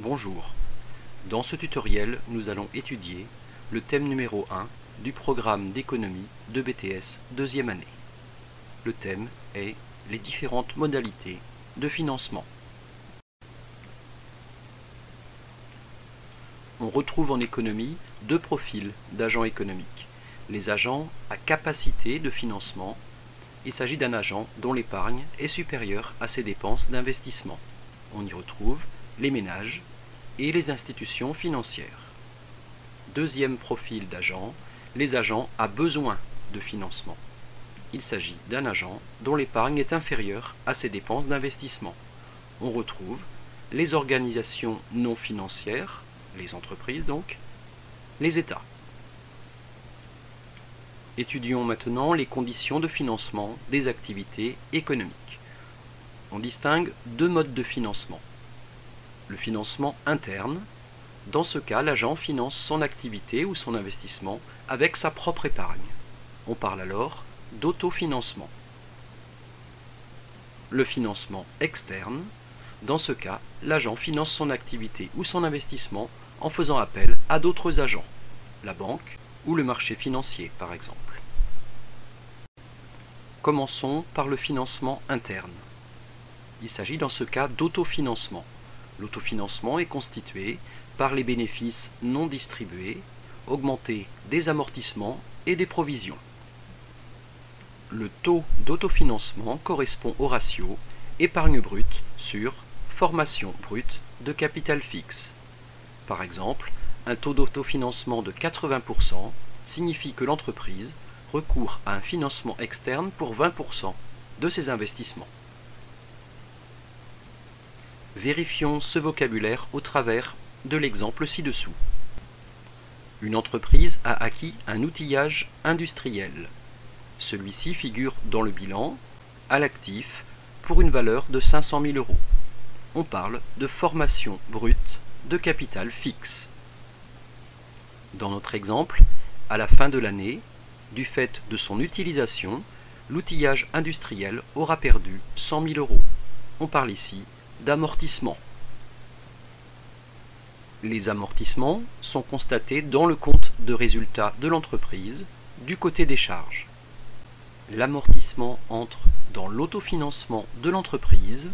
Bonjour, dans ce tutoriel nous allons étudier le thème numéro 1 du programme d'économie de BTS deuxième année. Le thème est les différentes modalités de financement. On retrouve en économie deux profils d'agents économiques. Les agents à capacité de financement. Il s'agit d'un agent dont l'épargne est supérieure à ses dépenses d'investissement. On y retrouve les ménages et les institutions financières. Deuxième profil d'agent, les agents à besoin de financement. Il s'agit d'un agent dont l'épargne est inférieure à ses dépenses d'investissement. On retrouve les organisations non financières, les entreprises donc, les États. Étudions maintenant les conditions de financement des activités économiques. On distingue deux modes de financement. Le financement interne. Dans ce cas, l'agent finance son activité ou son investissement avec sa propre épargne. On parle alors d'autofinancement. Le financement externe. Dans ce cas, l'agent finance son activité ou son investissement en faisant appel à d'autres agents, la banque ou le marché financier par exemple. Commençons par le financement interne. Il s'agit dans ce cas d'autofinancement. L'autofinancement est constitué par les bénéfices non distribués, augmentés des amortissements et des provisions. Le taux d'autofinancement correspond au ratio épargne brute sur formation brute de capital fixe. Par exemple, un taux d'autofinancement de 80% signifie que l'entreprise recourt à un financement externe pour 20% de ses investissements. Vérifions ce vocabulaire au travers de l'exemple ci-dessous. Une entreprise a acquis un outillage industriel. Celui-ci figure dans le bilan, à l'actif, pour une valeur de 500 000 €. On parle de formation brute de capital fixe. Dans notre exemple, à la fin de l'année, du fait de son utilisation, l'outillage industriel aura perdu 100 000 €. On parle ici d'amortissement. Les amortissements sont constatés dans le compte de résultat de l'entreprise du côté des charges. L'amortissement entre dans l'autofinancement de l'entreprise.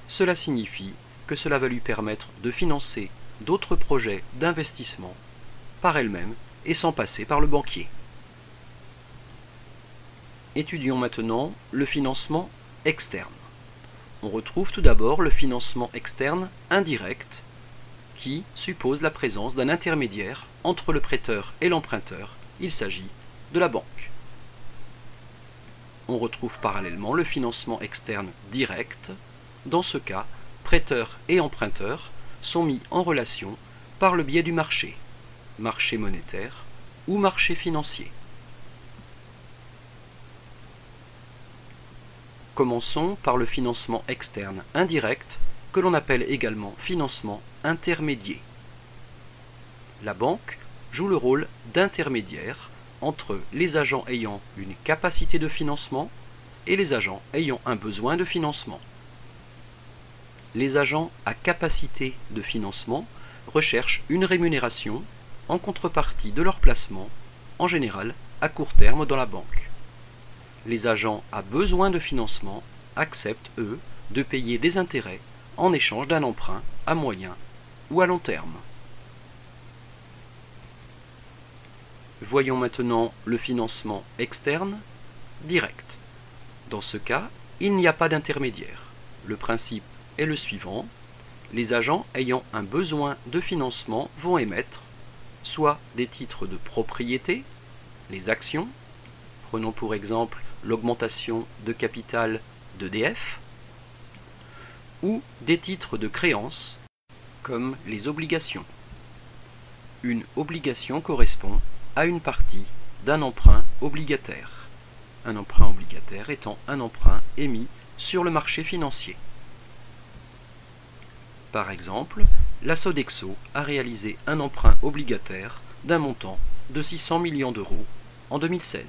Cela signifie que cela va lui permettre de financer d'autres projets d'investissement par elle-même et sans passer par le banquier. Étudions maintenant le financement externe. On retrouve tout d'abord le financement externe indirect qui suppose la présence d'un intermédiaire entre le prêteur et l'emprunteur. Il s'agit de la banque. On retrouve parallèlement le financement externe direct. Dans ce cas, prêteur et emprunteur sont mis en relation par le biais du marché monétaire ou marché financier. Commençons par le financement externe indirect, que l'on appelle également financement intermédiaire. La banque joue le rôle d'intermédiaire entre les agents ayant une capacité de financement et les agents ayant un besoin de financement. Les agents à capacité de financement recherchent une rémunération en contrepartie de leur placement, en général à court terme dans la banque. Les agents à besoin de financement acceptent, eux, de payer des intérêts en échange d'un emprunt à moyen ou à long terme. Voyons maintenant le financement externe direct. Dans ce cas, il n'y a pas d'intermédiaire. Le principe est le suivant. Les agents ayant un besoin de financement vont émettre soit des titres de propriété, les actions, prenons pour exemple l'augmentation de capital d'EDF, ou des titres de créance, comme les obligations. Une obligation correspond à une partie d'un emprunt obligataire. Un emprunt obligataire étant un emprunt émis sur le marché financier. Par exemple, la Sodexo a réalisé un emprunt obligataire d'un montant de 600 millions d'euros en 2016.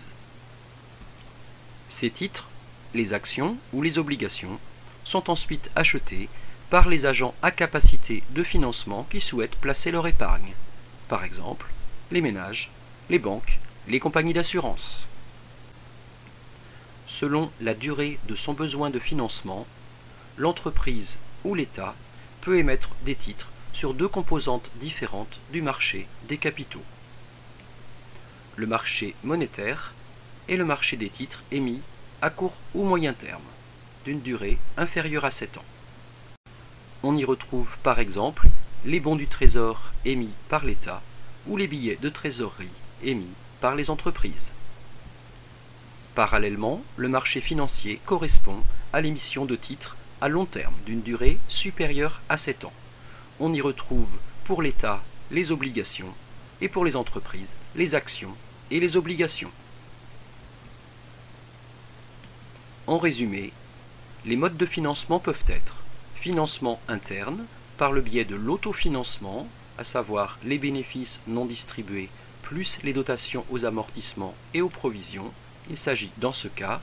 Ces titres, les actions ou les obligations, sont ensuite achetés par les agents à capacité de financement qui souhaitent placer leur épargne, par exemple les ménages, les banques, les compagnies d'assurance. Selon la durée de son besoin de financement, l'entreprise ou l'État peut émettre des titres sur deux composantes différentes du marché des capitaux: le marché monétaire et le marché des titres émis à court ou moyen terme, d'une durée inférieure à 7 ans. On y retrouve par exemple les bons du Trésor émis par l'État ou les billets de trésorerie émis par les entreprises. Parallèlement, le marché financier correspond à l'émission de titres à long terme d'une durée supérieure à 7 ans. On y retrouve pour l'État les obligations et pour les entreprises les actions et les obligations. En résumé, les modes de financement peuvent être financement interne par le biais de l'autofinancement, à savoir les bénéfices non distribués plus les dotations aux amortissements et aux provisions. Il s'agit dans ce cas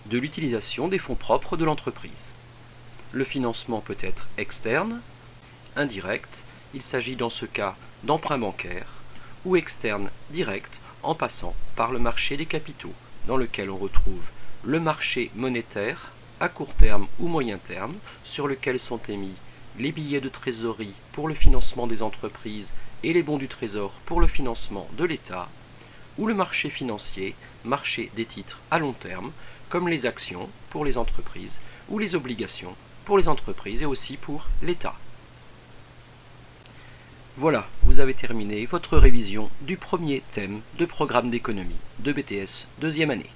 de l'utilisation des fonds propres de l'entreprise. Le financement peut être externe, indirect, il s'agit dans ce cas d'emprunt bancaire, ou externe, direct, en passant par le marché des capitaux, dans lequel on retrouve le marché monétaire à court terme ou moyen terme, sur lequel sont émis les billets de trésorerie pour le financement des entreprises et les bons du Trésor pour le financement de l'État, ou le marché financier, marché des titres à long terme, comme les actions pour les entreprises ou les obligations pour les entreprises et aussi pour l'État. Voilà, vous avez terminé votre révision du premier thème de programme d'économie de BTS deuxième année.